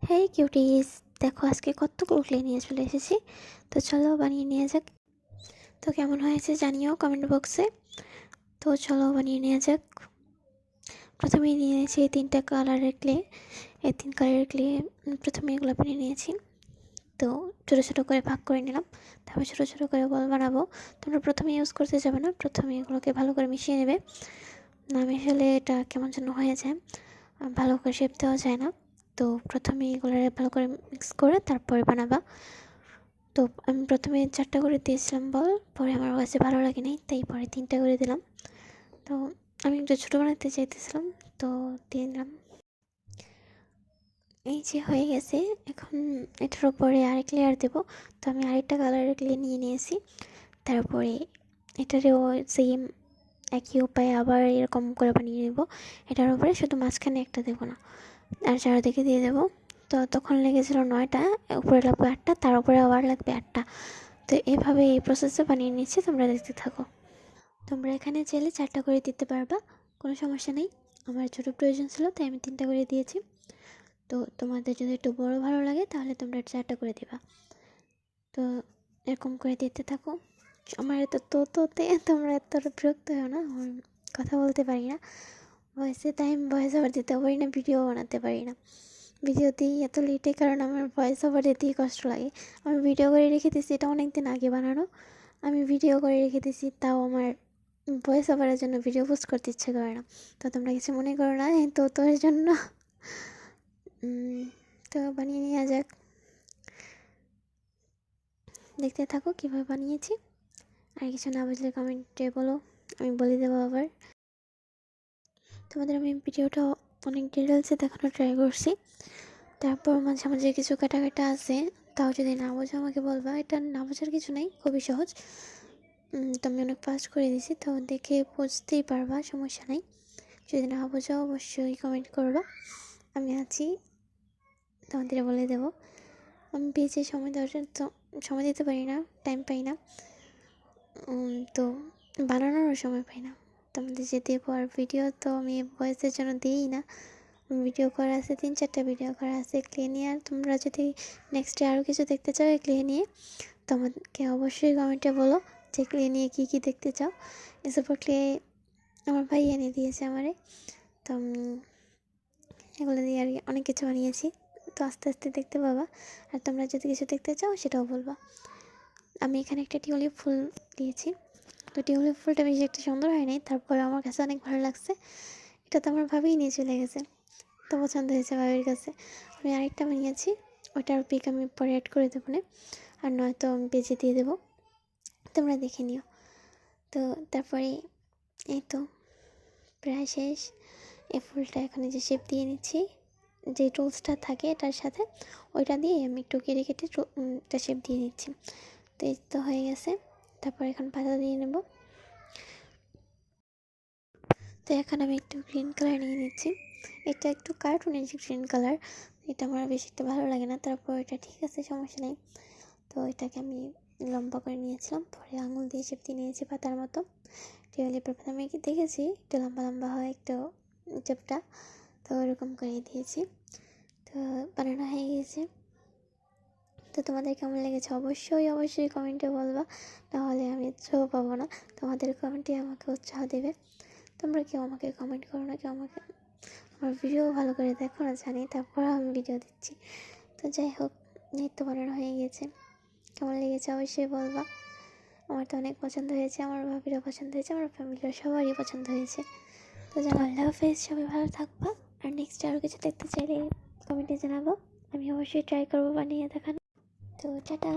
হেই cuties, দেখো আজকে কতগুলো ক্লে নিয়ে চলে এসেছি। তো চলো বানিয়ে নিয়ে যাক। তো কেমন হয়েছে জানিও কমেন্ট বক্সে। তো চলো বানিয়ে নিয়ে যাক। প্রথমেই নিয়ে নিয়েছি এই 3টা কালারের ক্লে। এই 3 কালারের ক্লে প্রথমে এগুলো বানিয়ে নিয়েছি। তো ছোটো ছোটো করে ভাগ করে নিলাম। তারপর ছোটো ছোটো করে বল বানাবো। তোমরা প্রথমে ইউজ করতে যাবে না, প্রথমে এগুলোকে ভালো করে মিশিয়ে নেবে। না মিশালে এটা কেমন যেন হয়ে যায়, ভালো করে শেপ দেওয়া যায় না। তো প্রথমে এগুলো ভালো করে মিক্স করে তারপরে বানাবা। তো আমি প্রথমে 4টা করে দিয়েছিলাম বল, পরে আমার কাছে ভালো লাগেনি, তাই পরে 3টা করে দিলাম। তো আমি একটু ছোটো বানাতে চাইতেছিলাম, তো দিয়ে দিলাম। এই যে হয়ে গেছে। এখন এটার উপরে আরেক লেয়ার দেবো। তো আমি আরেকটা কালারের ক্লে নিয়ে নিয়েছি। তারপরে এটারেও সেম একই উপায়ে আবার এরকম করে বানিয়ে নেব। এটার উপরে শুধু মাঝখানে একটা দেবো না, আর চারদিকে দিয়ে দেবো। তো তখন লেগেছিলো 9টা, উপরে লাগবে 8টা, তার উপরে আবার লাগবে 8টা। তো এভাবে এই প্রসেসে বানিয়ে নিচ্ছি, তোমরা দেখতে থাকো। তোমরা এখানে চাইলে 4টা করে দিতে পারবা, কোনো সমস্যা নেই। আমার ছোটো প্রয়োজন ছিল তাই আমি 3টা করে দিয়েছি। তো তোমাদের যদি একটু বড় ভালো লাগে তাহলে তোমরা 4টা করে দিবা। তো এরকম করে দিতে থাকো। আমার এত তোতে তোমরা এত বিরক্ত হও না, আমার কথা বলতে পারি না ভয়েসে, তাই আমি ভয়েস ওভার দিতেও পারি না, ভিডিও বানাতে পারি না। ভিডিও দিই এত লেটে কারণ আমার ভয়েস ওভার দিতেই কষ্ট লাগে। আমি ভিডিও করে রেখে দিয়েছি, এটা অনেক দিন আগে বানানো। আমি ভিডিও করে রেখে দিয়েছি, তাও আমার ভয়েস ওভারের জন্য ভিডিও পোস্ট করতে ইচ্ছে করে না। তো তোমরা কিছু মনে করো না, তো তোর জন্য তো বানিয়ে নেওয়া যাক। দেখতে থাকো কীভাবে বানিয়েছি। আর কিছু না বুঝলে কমেন্টে বলো, আমি বলে দেবো আবার। তোমাদের আমি ভিডিওটা অনেক ডিটেলসে দেখানো ট্রাই করছি। তারপর মাঝে মাঝে কিছু কাটা আছে, তাও যদি না বোঝো আমাকে বলবা। এটা না বোঝার কিছু নেই, খুবই সহজ। তো আমি অনেক ফাস্ট করে দিয়েছি, তো দেখে বুঝতেই পারবা, সমস্যা নেই। যদি না বোঝো অবশ্যই কমেন্ট করবা, আমি আছি, তোমাদের বলে দেবো। আমি পেয়েছি সময় দেওয়ার জন্য, তো সময় দিতে পারি না, টাইম পাই না, তো বানানোরও সময় পাই না। তোমাদের যে দেবো আর ভিডিও তো আমি ভয়েসের জন্য দিই না। ভিডিও করা আছে 3-4টা ভিডিও করা আছে ক্লে নিয়ে। আর তোমরা যদি নেক্সটে আরও কিছু দেখতে চাও এই ক্লে নিয়ে, তোমাকে অবশ্যই কমেন্টে বলো যে ক্লে নিয়ে কী কী দেখতে চাও। এসব ক্লে আমার ভাই এনে দিয়েছে আমারে, তো আমি এগুলো দিয়ে আর অনেক কিছু বানিয়েছি। তো আস্তে আস্তে দেখতে পাবা। আর তোমরা যদি কিছু দেখতে চাও সেটাও বলবা। আমি এখানে একটা টিউলিপ ফুল দিয়েছি। তো টিউলিপ ফুলটা বেশি একটা সুন্দর হয় নাই, তারপরে আমার কাছে অনেক ভালো লাগছে। এটা তো আমার ভাবেই নিয়ে চলে গেছে, তো পছন্দ হয়েছে ভাবির কাছে। আমি আরেকটা বানিয়েছি, ওটার পিক আমি পরে অ্যাড করে দেবো না, আর নয়তো আমি পেজে দিয়ে দেবো, তোমরা দেখে নিও। তো তারপরে এই তো প্রায় শেষ। এই ফুলটা এখানে যে শেপ দিয়ে নিচ্ছি, যে টুলসটা থাকে এটার সাথে, ওইটা দিয়ে আমি একটু কেটে কেটে একটা শেপ দিয়ে নিচ্ছি। তো এই তো হয়ে গেছে। তারপর এখন পাতা দিয়ে নেব। তো এখন আমি একটু গ্রিন কালার নিয়ে নিচ্ছি। এটা একটু কার্টুনের যে গ্রিন কালার, এটা আমার বেশি একটা ভালো লাগে না। তারপর এটা ঠিক আছে, সমস্যা নেই। তো এটাকে আমি লম্বা করে নিয়েছিলাম, পরে আঙুল দিয়ে শেপ দিয়ে নিয়েছি পাতার মতো। টিউলিপের পাতা আমি দেখেছি একটু লম্বা লম্বা হয় একটু শেপটা, তো ওরকম করে দিয়েছি। তো বানানো হয়ে গিয়েছে। তো তোমাদের কেমন লেগেছে অবশ্যই অবশ্যই কমেন্টে বলবা, নাহলে আমি উৎসাহ পাবো না। তোমাদের কমেন্টে আমাকে উৎসাহ দেবে। তোমরা কেউ আমাকে কমেন্ট করো না, কেউ আমাকে আমার ভিডিও ভালো করে দেখো না জানি, তারপর আমি ভিডিও দিচ্ছি। তো যাই হোক, নৃত্য বানানো হয়ে গেছে। কেমন লেগেছে অবশ্যই বলবা। আমার তো অনেক পছন্দ হয়েছে, আমার ভাবিরও পছন্দ হয়েছে, আমার ফ্যামিলির সবারই পছন্দ হয়েছে। তো জানো, আল্লাহ হাফেজ, সবাই ভালো থাকবা। আর নেক্সট আরও কিছু দেখতে চাইলে কমেন্টে জানাবো, আমি অবশ্যই ট্রাই করবো বানিয়ে দেখানো। তো টাটা।